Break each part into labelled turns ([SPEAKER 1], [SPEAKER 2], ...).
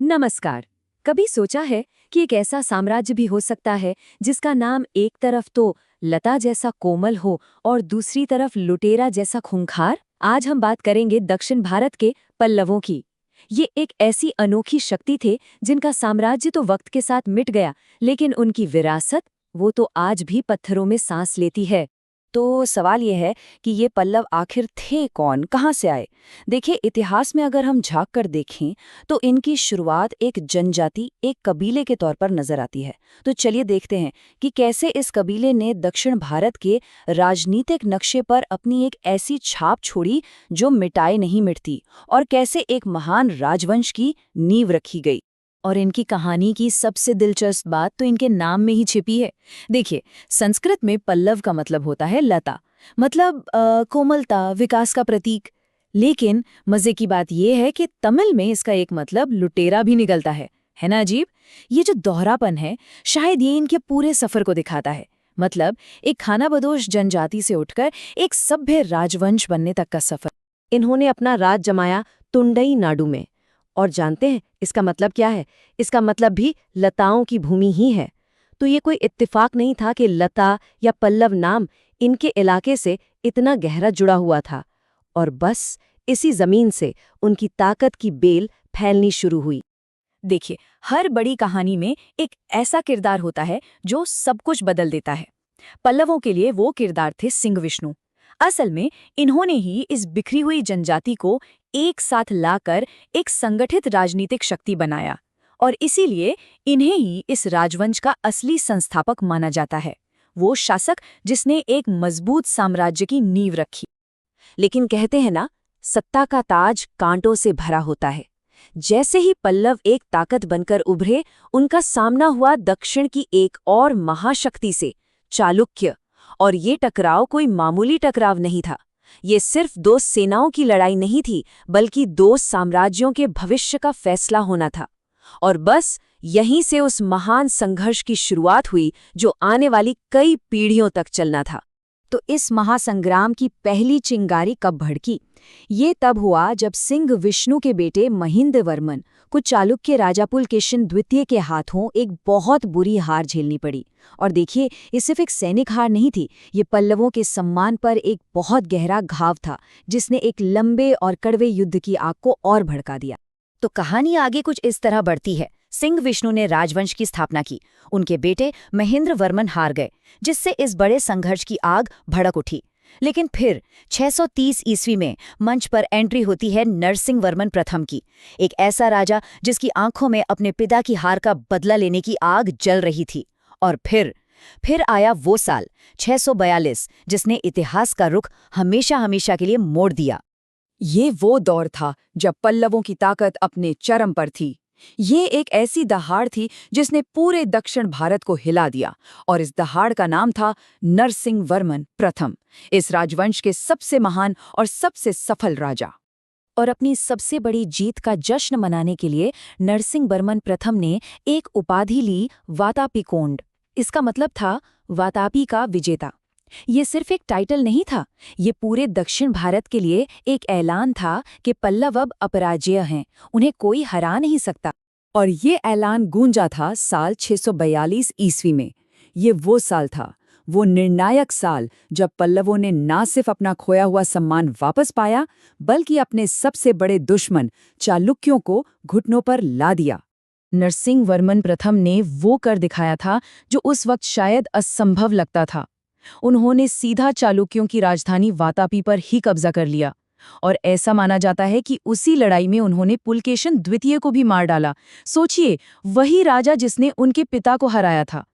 [SPEAKER 1] नमस्कार। कभी सोचा है कि एक ऐसा साम्राज्य भी हो सकता है जिसका नाम एक तरफ तो लता जैसा कोमल हो और दूसरी तरफ लुटेरा जैसा खूंखार? आज हम बात करेंगे दक्षिण भारत के पल्लवों की। ये एक ऐसी अनोखी शक्ति थे जिनका साम्राज्य तो वक्त के साथ मिट गया, लेकिन उनकी विरासत वो तो आज भी पत्थरों में सांस लेती है।
[SPEAKER 2] तो सवाल ये है कि ये पल्लव आखिर थे कौन, कहाँ से आए? देखिए, इतिहास में अगर हम झांक कर देखें तो इनकी शुरुआत एक जनजाति, एक कबीले के तौर पर नजर आती है। तो चलिए देखते हैं कि कैसे इस कबीले ने दक्षिण भारत के राजनीतिक नक्शे पर अपनी एक ऐसी छाप छोड़ी जो मिटाए नहीं मिटती, और कैसे एक महान राजवंश की नींव रखी गई।
[SPEAKER 1] और इनकी कहानी की सबसे दिलचस्प बात तो इनके नाम में ही छिपी है। देखिए, संस्कृत में पल्लव का मतलब होता है लता, मतलब कोमलता, विकास का प्रतीक। लेकिन मजे की बात यह है कि तमिल में इसका एक मतलब लुटेरा भी निकलता है ना अजीब? ये जो दोहरापन है, शायद ये इनके पूरे सफर को दिखाता है। मतलब एक खानाबदोश जनजाति से उठकर एक सभ्य राजवंश बनने तक का सफर। इन्होंने अपना राज जमाया तुंडई नाडु में। और जानते हैं इसका मतलब क्या है? इसका मतलब भी लताओं की भूमि ही है। तो ये कोई इत्तेफाक नहीं था कि लता या पल्लव नाम इनके इलाके से इतना गहरा जुड़ा हुआ था। और बस इसी जमीन से उनकी ताकत की बेल फैलनी शुरू हुई। देखिए, हर बड़ी कहानी में एक ऐसा किरदार होता है जो सब कुछ बदल देता है। पल्लवों के लिए वो किरदार थे सिंह विष्णु। असल में इन्होंने ही इस बिखरी हुई जनजाति को एक साथ लाकर एक संगठित राजनीतिक शक्ति बनाया, और इसीलिए इन्हें ही इस राजवंश का असली संस्थापक माना जाता है। वो शासक जिसने एक मजबूत साम्राज्य की नींव रखी। लेकिन कहते हैं ना, सत्ता का ताज कांटों से भरा होता है। जैसे ही पल्लव एक ताकत बनकर उभरे, उनका सामना हुआ दक्षिण की एक और महाशक्ति से, चालुक्य। और ये टकराव कोई मामूली टकराव नहीं था। ये सिर्फ दो सेनाओं की लड़ाई नहीं थी, बल्कि दो साम्राज्यों के भविष्य का फैसला होना था। और बस यहीं से उस महान संघर्ष की शुरुआत हुई जो आने वाली कई पीढ़ियों तक चलना था। तो इस महासंग्राम की पहली चिंगारी कब भड़की? ये तब हुआ जब सिंह विष्णु के बेटे महेंद्रवर्मन को चालुक्य राजा पुलकेशिन द्वितीय के हाथों एक बहुत बुरी हार झेलनी पड़ी। और देखिए, ये सिर्फ एक सैनिक हार नहीं थी, ये पल्लवों के सम्मान पर एक बहुत गहरा घाव था, जिसने एक लंबे और कड़वे युद्ध की आग को और भड़का दिया। तो कहानी आगे कुछ इस तरह बढ़ती है। सिंह विष्णु ने राजवंश की स्थापना की, उनके बेटे महेंद्रवर्मन हार गए, जिससे इस बड़े संघर्ष की आग भड़क उठी। लेकिन फिर 630 ईस्वी में मंच पर एंट्री होती है नरसिंहवर्मन प्रथम की, एक ऐसा राजा जिसकी आंखों में अपने पिता की हार का बदला लेने की आग जल रही थी। और फिर आया वो साल 642, जिसने इतिहास का रुख हमेशा हमेशा के लिए मोड़ दिया।
[SPEAKER 2] ये वो दौर था जब पल्लवों की ताकत अपने चरम पर थी। ये एक ऐसी दहाड़ थी जिसने पूरे दक्षिण भारत को हिला दिया, और इस दहाड़ का नाम था नरसिंहवर्मन प्रथम, इस राजवंश के सबसे महान और सबसे सफल राजा।
[SPEAKER 1] और अपनी सबसे बड़ी जीत का जश्न मनाने के लिए नरसिंहवर्मन प्रथम ने एक उपाधि ली, वातापिकोंड। इसका मतलब था वातापी का विजेता। ये सिर्फ एक टाइटल नहीं था, ये पूरे दक्षिण भारत के लिए एक ऐलान था कि पल्लव अब अपराजेय हैं, उन्हें कोई हरा नहीं सकता।
[SPEAKER 2] और ये ऐलान गूंजा था साल 642 ईस्वी में। ये वो साल था, वो निर्णायक साल जब पल्लवों ने ना सिर्फ अपना खोया हुआ सम्मान वापस पाया, बल्कि अपने सबसे बड़े दुश्मन चालुक्यों को घुटनों पर ला दिया।
[SPEAKER 1] नरसिंहवर्मन प्रथम ने वो कर दिखाया था जो उस वक्त शायद असंभव लगता था। उन्होंने सीधा चालुक्यों की राजधानी वातापी पर ही कब्जा कर लिया, और ऐसा माना जाता है कि उसी लड़ाई में उन्होंने पुलकेशिन द्वितीय को भी मार डाला। सोचिए, वही राजा जिसने उनके पिता को हराया था।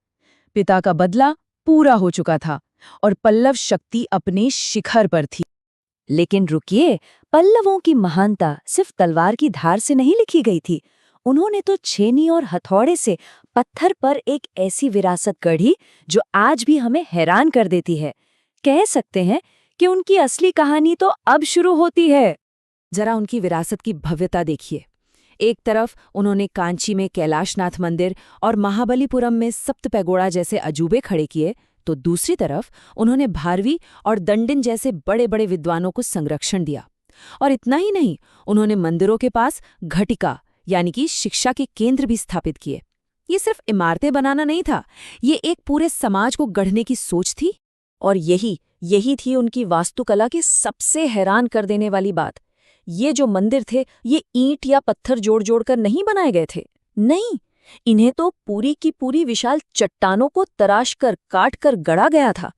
[SPEAKER 1] पिता का बदला पूरा हो चुका था और पल्लव शक्ति अपने शिखर पर थी। लेकिन रुकिए, पल्लवों की महानता सिर्फ तलवार की धार से नहीं लिखी गई थी। उन्होंने तो छेनी और हथौड़े से पत्थर पर एक ऐसी विरासत गढ़ी जो आज भी हमें हैरान कर देती है। कह सकते हैं कि उनकी असली कहानी तो अब शुरू होती है। जरा उनकी विरासत की भव्यता देखिए। एक तरफ उन्होंने कांची में कैलाशनाथ मंदिर और महाबलीपुरम में सप्त पैगोड़ा जैसे अजूबे खड़े किए, तो दूसरी तरफ उन्होंने भारवी और दंडिन जैसे बड़े बड़े विद्वानों को संरक्षण दिया। और इतना ही नहीं, उन्होंने मंदिरों के पास घटिका
[SPEAKER 2] यानी कि शिक्षा के केंद्र भी स्थापित किए। ये सिर्फ इमारतें बनाना नहीं था, ये एक पूरे समाज को गढ़ने की सोच थी। और यही थी उनकी वास्तुकला की सबसे हैरान कर देने वाली बात। ये जो मंदिर थे, ये ईंट या पत्थर जोड़ जोड़ कर नहीं बनाए गए थे। नहीं, इन्हें तो पूरी की पूरी विशाल चट्टानों को तराश कर काट कर गढ़ा गया था।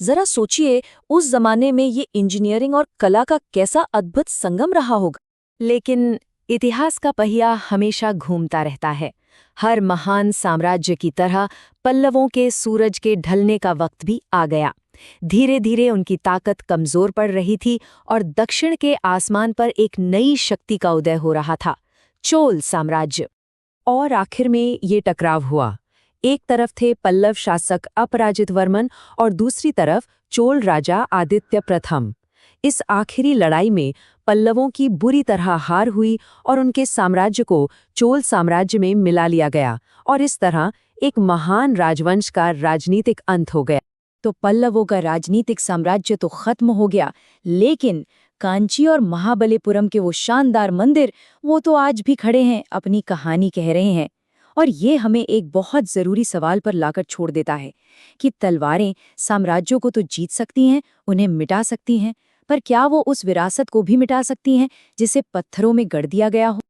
[SPEAKER 2] जरा सोचिए, उस जमाने में ये इंजीनियरिंग और कला का कैसा अद्भुत संगम रहा होगा।
[SPEAKER 1] लेकिन इतिहास का पहिया हमेशा घूमता रहता है। हर महान साम्राज्य की तरह पल्लवों के सूरज के ढलने का वक्त भी आ गया। धीरे धीरे उनकी ताकत कमजोर पड़ रही थी और दक्षिण के आसमान पर एक नई शक्ति का उदय हो रहा था, चोल साम्राज्य।
[SPEAKER 2] और आखिर में ये टकराव हुआ। एक तरफ थे पल्लव शासक अपराजित वर्मन और दूसरी तरफ चोल राजा आदित्य प्रथम। इस आखिरी लड़ाई में पल्लवों की बुरी तरह हार हुई और उनके साम्राज्य को चोल साम्राज्य में मिला लिया गया, और इस तरह एक महान राजवंश का राजनीतिक अंत हो गया।
[SPEAKER 1] तो पल्लवों का राजनीतिक साम्राज्य तो खत्म हो गया, लेकिन कांची और महाबलीपुरम के वो शानदार मंदिर, वो तो आज भी खड़े हैं, अपनी कहानी कह रहे हैं। और ये हमें एक बहुत ज़रूरी सवाल पर लाकर छोड़ देता है कि तलवारें साम्राज्यों को तो जीत सकती हैं, उन्हें मिटा सकती हैं, पर क्या वो उस विरासत को भी मिटा सकती हैं जिसे पत्थरों में गढ़ दिया गया हो।